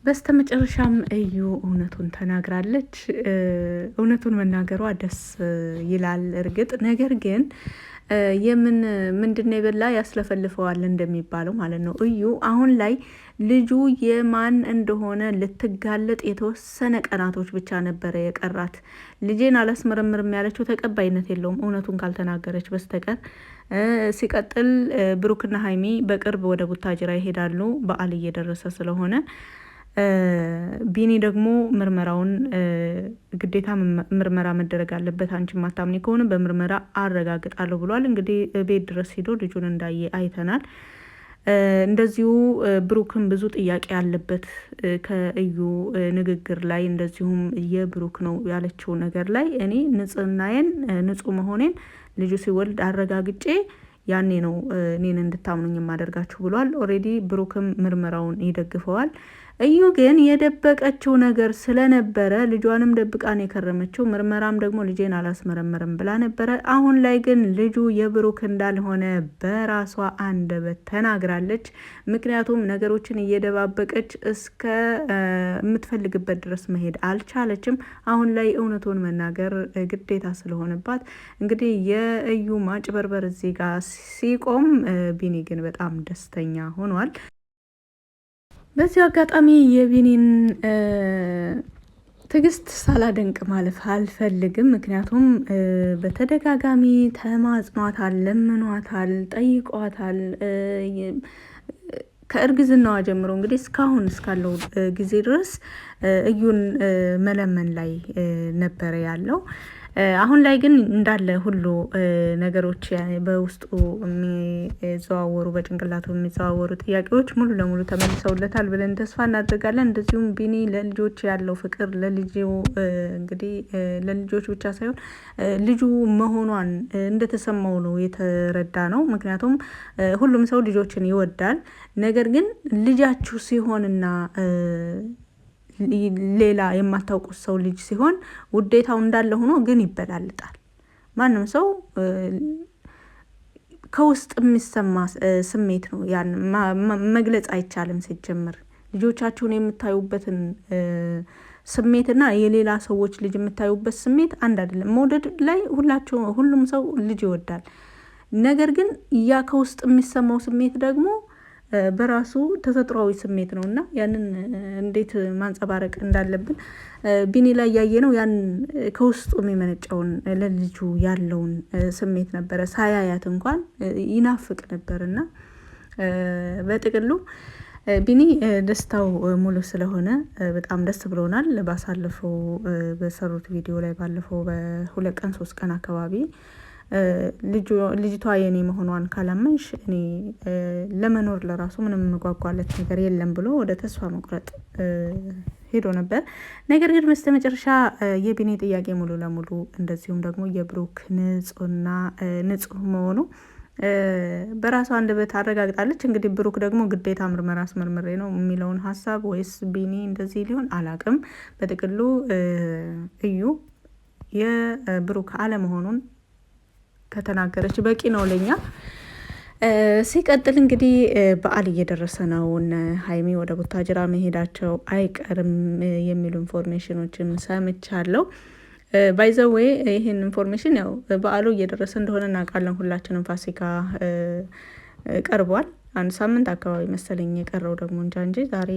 በስተመጨረሻም እዩ እውነቱን ተናግራለች። እውነቱን መናገሯ ደስ ይላል። እርግጥ ነገር ግን ምንድነው የበላ ያስለፈልፈዋል እንደሚባለው ማለት ነው። እዩ አሁን ላይ ልጁ የማን እንደሆነ ልትጋለጥ የተወሰነ ቀናቶች ብቻ ነበረ የቀራት። ልጄን አላስመረምርም ያለችው ተቀባይነት የለውም እውነቱን ካልተናገረች በስተቀር። ሲቀጥል ብሩክና ሀይሚ በቅርብ ወደ ቡታጅራ ይሄዳሉ፣ በዓል እየደረሰ ስለሆነ ቢኒ ደግሞ ምርመራውን ግዴታ ምርመራ መደረግ አለበት፣ አንቺ ማታምኒ ከሆነ በምርመራ አረጋግጣለሁ ብሏል። እንግዲህ ቤት ድረስ ሄዶ ልጁን እንዳየ አይተናል። እንደዚሁ ብሩክን ብዙ ጥያቄ ያለበት ከእዩ ንግግር ላይ እንደዚሁም የብሩክ ነው ያለችው ነገር ላይ እኔ ንጽህናዬን ንጹህ መሆኔን ልጁ ሲወልድ አረጋግጬ ያኔ ነው እኔን እንድታምኑኝ የማደርጋችሁ ብሏል። ኦሬዲ ብሩክም ምርመራውን ይደግፈዋል። እዩ ግን የደበቀችው ነገር ስለነበረ ልጇንም ደብቃን የከረመችው ምርመራም ደግሞ ልጄን አላስመረመርም ብላ ነበረ። አሁን ላይ ግን ልጁ የብሩክ እንዳልሆነ በራሷ አንደበት ተናግራለች። ምክንያቱም ነገሮችን እየደባበቀች እስከ የምትፈልግበት ድረስ መሄድ አልቻለችም። አሁን ላይ እውነቱን መናገር ግዴታ ስለሆነባት እንግዲህ የእዩ ማጭበርበር እዚህ ጋር ሲቆም ቢኒ ግን በጣም ደስተኛ ሆኗል። በዚህ አጋጣሚ የቢኒን ትዕግስት ሳላደንቅ ማለፍ አልፈልግም። ምክንያቱም በተደጋጋሚ ተማጽኗታል፣ ለምኗታል፣ ጠይቋታል። ከእርግዝናዋ ጀምሮ እንግዲህ እስካሁን እስካለው ጊዜ ድረስ እዩን መለመን ላይ ነበረ ያለው። አሁን ላይ ግን እንዳለ ሁሉ ነገሮች በውስጡ የሚዘዋወሩ በጭንቅላቱ የሚዘዋወሩ ጥያቄዎች ሙሉ ለሙሉ ተመልሰውለታል ብለን ተስፋ እናደርጋለን። እንደዚሁም ቢኒ ለልጆች ያለው ፍቅር እንግዲህ ለልጆች ብቻ ሳይሆን ልጁ መሆኗን እንደተሰማው ነው የተረዳ ነው። ምክንያቱም ሁሉም ሰው ልጆችን ይወዳል። ነገር ግን ልጃችሁ ሲሆንና ሌላ የማታውቁት ሰው ልጅ ሲሆን ውዴታው እንዳለ ሆኖ ግን ይበላልጣል። ማንም ሰው ከውስጥ የሚሰማ ስሜት ነው። ያን መግለጽ አይቻልም። ሲጀምር ልጆቻችሁን የምታዩበትን ስሜትና የሌላ ሰዎች ልጅ የምታዩበት ስሜት አንድ አይደለም። መውደድ ላይ ሁሉም ሰው ልጅ ይወዳል። ነገር ግን ያ ከውስጥ የሚሰማው ስሜት ደግሞ በራሱ ተፈጥሯዊ ስሜት ነው እና ያንን እንዴት ማንጸባረቅ እንዳለብን ቢኒ ላይ ያየ ነው። ያን ከውስጡ የሚመነጨውን ለልጁ ያለውን ስሜት ነበረ። ሳያያት እንኳን ይናፍቅ ነበር እና በጥቅሉ ቢኒ ደስታው ሙሉ ስለሆነ በጣም ደስ ብሎናል። ባሳለፈው በሰሩት ቪዲዮ ላይ ባለፈው በ2 ቀን 3 ቀን አካባቢ ልጅቷ የኔ መሆኗን ካላመንሽ እኔ ለመኖር ለራሱ ምንም መጓጓለት ነገር የለም ብሎ ወደ ተስፋ መቁረጥ ሄዶ ነበር። ነገር ግን በስተመጨረሻ የቢኒ ጥያቄ ሙሉ ለሙሉ እንደዚሁም ደግሞ የብሩክ ንጹህ መሆኑ በራሷ አንደበት አረጋግጣለች። እንግዲህ ብሩክ ደግሞ ግዴታ ምርመራ አስመርምሬ ነው የሚለውን ሀሳብ ወይስ ቢኒ እንደዚህ ሊሆን አላቅም። በጥቅሉ እዩ የብሩክ አለመሆኑን ከተናገረች በቂ ነው ለኛ። ሲቀጥል እንግዲህ በዓል እየደረሰ ነው። እነ ሀይሚ ወደ ቡታጅራ መሄዳቸው አይቀርም የሚሉ ኢንፎርሜሽኖችን ሰምቻለሁ። ባይዘዌ ይህን ኢንፎርሜሽን ያው በዓሉ እየደረሰ እንደሆነ እናውቃለን ሁላችንም። ፋሲካ ቀርቧል። 1 ሳምንት አካባቢ መሰለኝ የቀረው ደግሞ እንጂ ዛሬ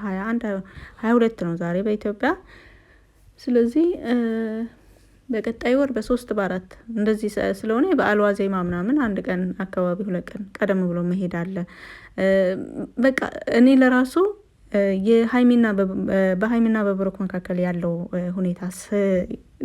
22 ነው ዛሬ በኢትዮጵያ። ስለዚህ በቀጣይ ወር በ3 በ4 እንደዚህ ስለሆነ የበዓል ዋዜማ ምናምን 1 ቀን አካባቢ 2 ቀን ቀደም ብሎ መሄድ አለ። በቃ እኔ ለራሱ በሀይሚና በብሩክ መካከል ያለው ሁኔታ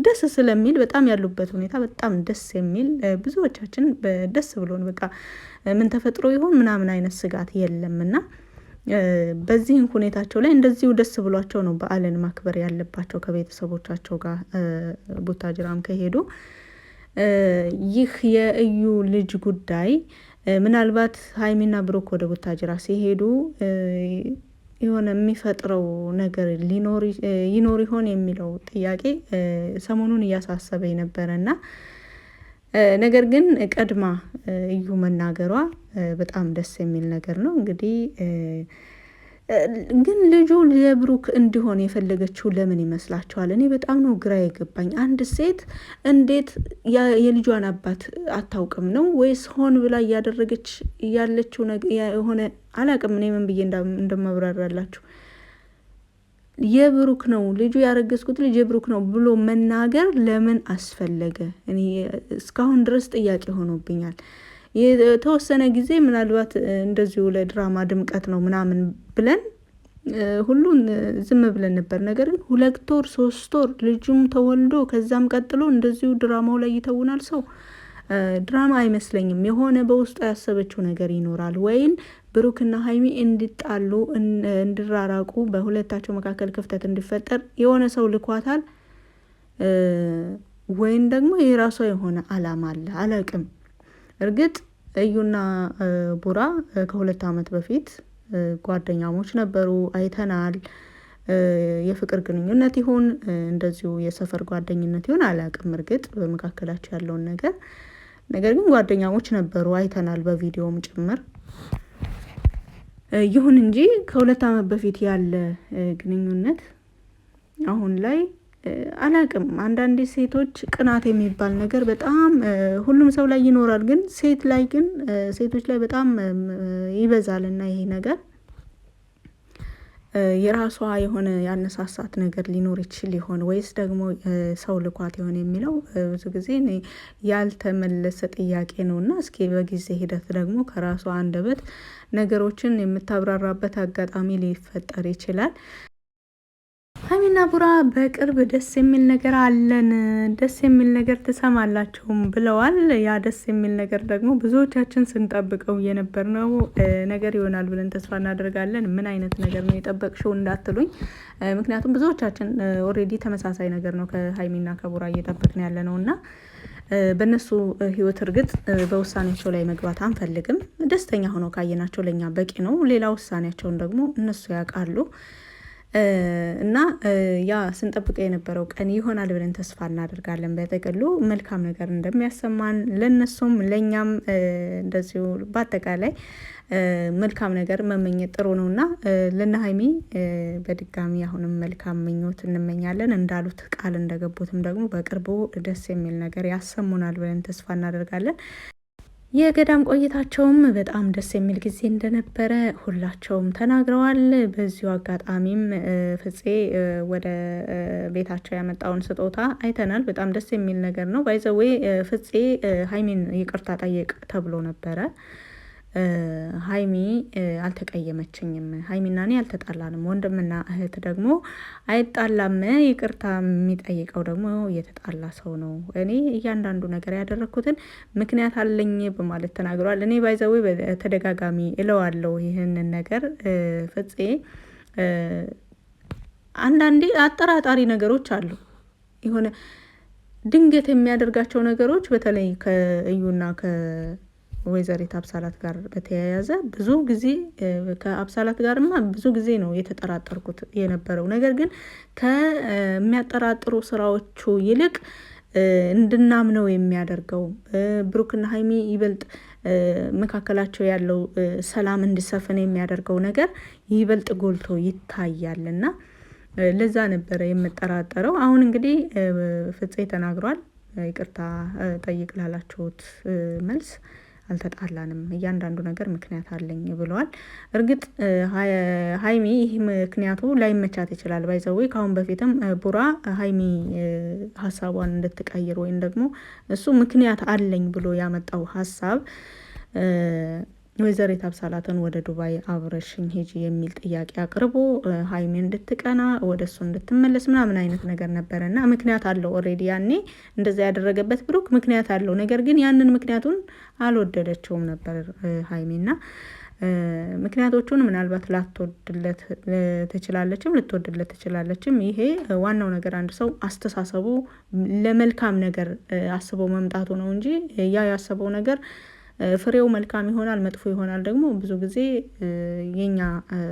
ደስ ስለሚል በጣም ያሉበት ሁኔታ በጣም ደስ የሚል ብዙዎቻችን ደስ ብሎን በቃ ምን ተፈጥሮ ይሆን ምናምን አይነት ስጋት የለምና በዚህ ሁኔታቸው ላይ እንደዚሁ ደስ ብሏቸው ነው በዓልን ማክበር ያለባቸው ከቤተሰቦቻቸው ጋር ቡታጅራም ከሄዱ። ይህ የእዩ ልጅ ጉዳይ ምናልባት ሀይሚና ብሩክ ወደ ቡታጅራ ሲሄዱ የሆነ የሚፈጥረው ነገር ይኖር ይሆን የሚለው ጥያቄ ሰሞኑን እያሳሰበኝ ነበረና ነገር ግን ቀድማ እዩ መናገሯ በጣም ደስ የሚል ነገር ነው። እንግዲህ ግን ልጁ የብሩክ እንዲሆን የፈለገችው ለምን ይመስላችኋል? እኔ በጣም ነው ግራ የገባኝ። አንድ ሴት እንዴት የልጇን አባት አታውቅም ነው ወይስ ሆን ብላ እያደረገች ያለችው የሆነ አላቅም። እኔ ምን ብዬ እንደማብራራላችሁ የብሩክ ነው ልጁ ያረገዝኩት ልጅ የብሩክ ነው ብሎ መናገር ለምን አስፈለገ? እኔ እስካሁን ድረስ ጥያቄ ሆኖብኛል። የተወሰነ ጊዜ ምናልባት እንደዚሁ ለድራማ ድምቀት ነው ምናምን ብለን ሁሉን ዝም ብለን ነበር። ነገር ግን 2 ወር 3 ወር ልጁም ተወልዶ ከዛም ቀጥሎ እንደዚሁ ድራማው ላይ ይተውናል ሰው። ድራማ አይመስለኝም። የሆነ በውስጡ ያሰበችው ነገር ይኖራል። ወይም ብሩክና ሀይሚ እንዲጣሉ እንዲራራቁ፣ በሁለታቸው መካከል ክፍተት እንዲፈጠር የሆነ ሰው ልኳታል። ወይም ደግሞ የራሷ የሆነ አላማ አለ። አላቅም። እርግጥ እዩና ቡራ ከ2 ዓመት በፊት ጓደኛሞች ነበሩ፣ አይተናል። የፍቅር ግንኙነት ይሁን እንደዚሁ የሰፈር ጓደኝነት ይሁን አላቅም እርግጥ በመካከላቸው ያለውን ነገር ግን ጓደኛሞች ነበሩ፣ አይተናል በቪዲዮም ጭምር። ይሁን እንጂ ከ2 ዓመት በፊት ያለ ግንኙነት አሁን ላይ አላቅም። አንዳንድ ሴቶች ቅናት የሚባል ነገር በጣም ሁሉም ሰው ላይ ይኖራል፣ ግን ሴቶች ላይ በጣም ይበዛል እና ይሄ ነገር የራሷ የሆነ ያነሳሳት ነገር ሊኖር ይችል ይሆን ወይስ ደግሞ ሰው ልኳት ይሆን የሚለው ብዙ ጊዜ ያልተመለሰ ጥያቄ ነው እና እስኪ በጊዜ ሂደት ደግሞ ከራሷ አንደበት ነገሮችን የምታብራራበት አጋጣሚ ሊፈጠር ይችላል። ሀይሚና ቡራ በቅርብ ደስ የሚል ነገር አለን፣ ደስ የሚል ነገር ትሰማላችሁም ብለዋል። ያ ደስ የሚል ነገር ደግሞ ብዙዎቻችን ስንጠብቀው የነበርነው ነገር ይሆናል ብለን ተስፋ እናደርጋለን። ምን አይነት ነገር ነው የጠበቅሽው እንዳትሉኝ፣ ምክንያቱም ብዙዎቻችን ኦልሬዲ ተመሳሳይ ነገር ነው ከሀይሚና ከቡራ እየጠበቅን ያለ ነው እና በእነሱ ህይወት እርግጥ በውሳኔያቸው ላይ መግባት አንፈልግም። ደስተኛ ሆነው ካየናቸው ለኛ በቂ ነው። ሌላ ውሳኔያቸውን ደግሞ እነሱ ያውቃሉ። እና ያ ስንጠብቀው የነበረው ቀን ይሆናል ብለን ተስፋ እናደርጋለን። በጥቅሉ መልካም ነገር እንደሚያሰማን ለነሱም ለኛም እንደዚሁ በአጠቃላይ መልካም ነገር መመኘት ጥሩ ነውና ለነ ሀይሚ በድጋሚ አሁንም መልካም ምኞት እንመኛለን። እንዳሉት ቃል እንደገቡትም ደግሞ በቅርቡ ደስ የሚል ነገር ያሰሙናል ብለን ተስፋ እናደርጋለን። የገዳም ቆይታቸውም በጣም ደስ የሚል ጊዜ እንደነበረ ሁላቸውም ተናግረዋል። በዚሁ አጋጣሚም ፍፄ ወደ ቤታቸው ያመጣውን ስጦታ አይተናል። በጣም ደስ የሚል ነገር ነው። ባይዘዌ ፍፄ ሀይሚን ይቅርታ ጠየቅ ተብሎ ነበረ። ሀይሚ አልተቀየመችኝም። ሀይሚና እኔ አልተጣላንም። ወንድምና እህት ደግሞ አይጣላም። ይቅርታ የሚጠይቀው ደግሞ የተጣላ ሰው ነው። እኔ እያንዳንዱ ነገር ያደረግኩትን ምክንያት አለኝ በማለት ተናግሯል። እኔ ባይዘዌ በተደጋጋሚ እለዋለሁ ይህንን ነገር ፍፄ አንዳንዴ አጠራጣሪ ነገሮች አሉ። የሆነ ድንገት የሚያደርጋቸው ነገሮች በተለይ ከእዩና ወይዘሪት አብሳላት ጋር በተያያዘ ብዙ ጊዜ ከአብሳላት ጋርማ ብዙ ጊዜ ነው የተጠራጠርኩት የነበረው። ነገር ግን ከሚያጠራጥሩ ስራዎቹ ይልቅ እንድናምነው የሚያደርገው ብሩክና ሀይሚ ይበልጥ መካከላቸው ያለው ሰላም እንዲሰፍን የሚያደርገው ነገር ይበልጥ ጎልቶ ይታያልና ለዛ ነበረ የምጠራጠረው። አሁን እንግዲህ ፍፄ ተናግሯል። ይቅርታ ጠይቅ ላላችሁት መልስ አልተጣላንም፣ እያንዳንዱ ነገር ምክንያት አለኝ ብለዋል። እርግጥ ሀይሚ ይህ ምክንያቱ ላይመቻት ይችላል። ባይዘዌ ከአሁን በፊትም ቡራ ሀይሚ ሀሳቧን እንድትቀይር ወይም ደግሞ እሱ ምክንያት አለኝ ብሎ ያመጣው ሀሳብ ወይዘሪት አብሳላትን ወደ ዱባይ አብረሽኝ ሄጂ የሚል ጥያቄ አቅርቦ ሀይሚ እንድትቀና ወደ እሱ እንድትመለስ ምናምን አይነት ነገር ነበረ እና ምክንያት አለው። ኦልሬዲ ያኔ እንደዛ ያደረገበት ብሩክ ምክንያት አለው። ነገር ግን ያንን ምክንያቱን አልወደደችውም ነበር ሀይሚና ምክንያቶቹን ምናልባት ላትወድለት ትችላለችም፣ ልትወድለት ትችላለችም። ይሄ ዋናው ነገር አንድ ሰው አስተሳሰቡ ለመልካም ነገር አስቦ መምጣቱ ነው እንጂ ያ ያሰበው ነገር ፍሬው መልካም ይሆናል መጥፎ ይሆናል ደግሞ ብዙ ጊዜ የኛ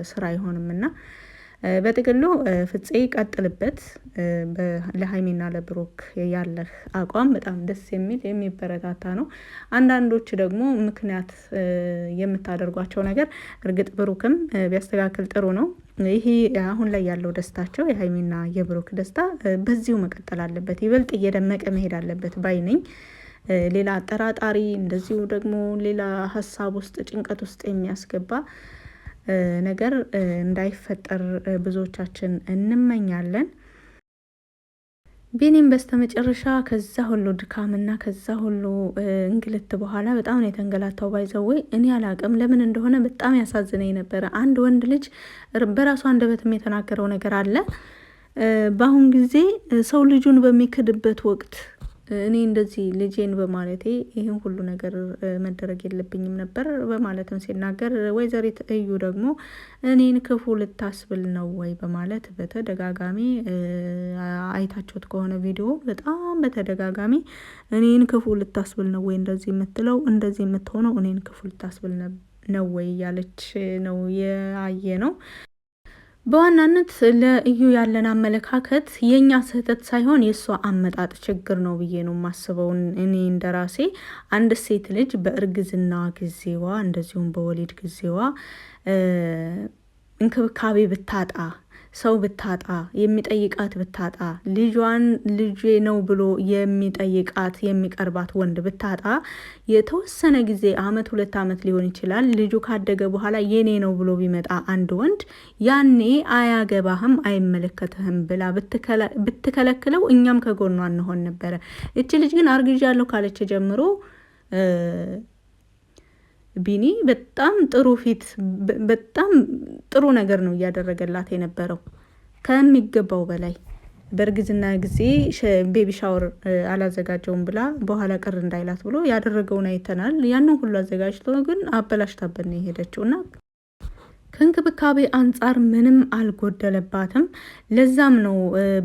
ስራ አይሆንም እና በጥቅሉ ፍፄ ቀጥልበት። ለሀይሚና ለብሩክ ያለህ አቋም በጣም ደስ የሚል የሚበረታታ ነው። አንዳንዶች ደግሞ ምክንያት የምታደርጓቸው ነገር እርግጥ ብሩክም ቢያስተካክል ጥሩ ነው። ይሄ አሁን ላይ ያለው ደስታቸው የሀይሚና የብሩክ ደስታ በዚሁ መቀጠል አለበት፣ ይበልጥ እየደመቀ መሄድ አለበት ባይ ነኝ። ሌላ አጠራጣሪ እንደዚሁ ደግሞ ሌላ ሀሳብ ውስጥ ጭንቀት ውስጥ የሚያስገባ ነገር እንዳይፈጠር ብዙዎቻችን እንመኛለን። ቢኒም በስተመጨረሻ ከዛ ሁሉ ድካምና ከዛ ሁሉ እንግልት በኋላ በጣም ነው የተንገላታው። ባይዘወይ እኔ አላቅም ለምን እንደሆነ በጣም ያሳዝነኝ ነበረ። አንድ ወንድ ልጅ በራሱ አንደበትም የተናገረው ነገር አለ። በአሁን ጊዜ ሰው ልጁን በሚክድበት ወቅት እኔ እንደዚህ ልጄን በማለቴ ይህን ሁሉ ነገር መደረግ የለብኝም ነበር በማለትም ሲናገር፣ ወይዘሪት እዩ ደግሞ እኔን ክፉ ልታስብል ነው ወይ በማለት በተደጋጋሚ አይታችሁት ከሆነ ቪዲዮ በጣም በተደጋጋሚ እኔን ክፉ ልታስብል ነው ወይ እንደዚህ የምትለው እንደዚህ የምትሆነው እኔን ክፉ ልታስብል ነው ወይ እያለች ነው ያየ ነው። በዋናነት ለእዩ ያለን አመለካከት የኛ ስህተት ሳይሆን የእሷ አመጣጥ ችግር ነው ብዬ ነው የማስበው። እኔ እንደራሴ አንድ ሴት ልጅ በእርግዝና ጊዜዋ እንደዚሁም በወሊድ ጊዜዋ እንክብካቤ ብታጣ፣ ሰው ብታጣ፣ የሚጠይቃት ብታጣ፣ ልጇን ልጄ ነው ብሎ የሚጠይቃት የሚቀርባት ወንድ ብታጣ የተወሰነ ጊዜ 1 2 ዓመት ሊሆን ይችላል። ልጁ ካደገ በኋላ የኔ ነው ብሎ ቢመጣ አንድ ወንድ ያኔ አያገባህም አይመለከትህም ብላ ብትከለክለው እኛም ከጎኗ እንሆን ነበረ። እቺ ልጅ ግን አርግዣለሁ ካለች ጀምሮ ቢኒ በጣም ጥሩ ፊት በጣም ጥሩ ነገር ነው እያደረገላት የነበረው ከሚገባው በላይ። በእርግዝና ጊዜ ቤቢ ሻወር አላዘጋጀውም ብላ በኋላ ቅር እንዳይላት ብሎ ያደረገውን አይተናል። ያንን ሁሉ አዘጋጅቶ ግን አበላሽታበት ነው የሄደችው እና ከእንክብካቤ አንጻር ምንም አልጎደለባትም። ለዛም ነው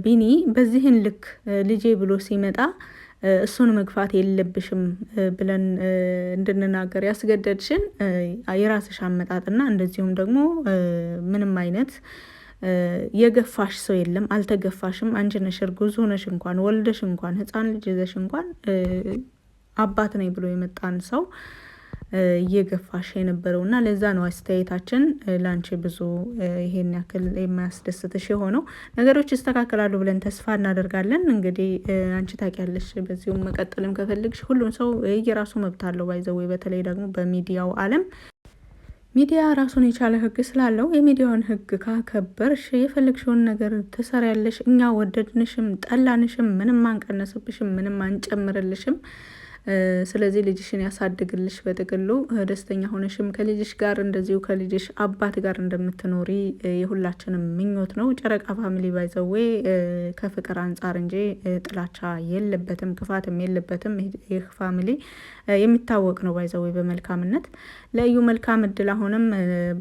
ቢኒ በዚህን ልክ ልጄ ብሎ ሲመጣ እሱን መግፋት የለብሽም ብለን እንድንናገር ያስገደድሽን የራስሽ አመጣጥና እንደዚሁም ደግሞ ምንም አይነት የገፋሽ ሰው የለም፣ አልተገፋሽም። አንቺ ነሽ እርጉዝ ሆነሽ እንኳን ወልደሽ እንኳን ህፃን ልጅ ይዘሽ እንኳን አባት ነኝ ብሎ የመጣን ሰው እየገፋሽ የነበረው እና ለዛ ነው አስተያየታችን ላንቺ ብዙ ይሄን ያክል የማያስደስትሽ የሆነው። ነገሮች ይስተካከላሉ ብለን ተስፋ እናደርጋለን። እንግዲህ አንቺ ታውቂያለሽ፣ በዚሁም መቀጠልም ከፈልግሽ ሁሉም ሰው የራሱ መብት አለው። ባይዘው በተለይ ደግሞ በሚዲያው ዓለም ሚዲያ ራሱን የቻለ ህግ ስላለው የሚዲያውን ህግ ካከበርሽ የፈለግሽውን ነገር ትሰሪያለሽ። እኛ ወደድንሽም ጠላንሽም ምንም አንቀነስብሽም፣ ምንም አንጨምርልሽም። ስለዚህ ልጅሽን ያሳድግልሽ። በጥቅሉ ደስተኛ ሆነሽም ከልጅሽ ጋር እንደዚሁ ከልጅሽ አባት ጋር እንደምትኖሪ የሁላችንም ምኞት ነው። ጨረቃ ፋሚሊ ባይዘዌ ከፍቅር አንጻር እንጂ ጥላቻ የለበትም፣ ክፋትም የለበትም። ይህ ፋሚሊ የሚታወቅ ነው ባይዘዌ በመልካምነት። ለእዩ መልካም እድል። አሁንም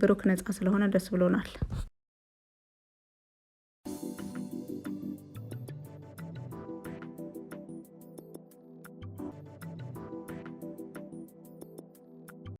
ብሩክ ነጻ ስለሆነ ደስ ብሎናል።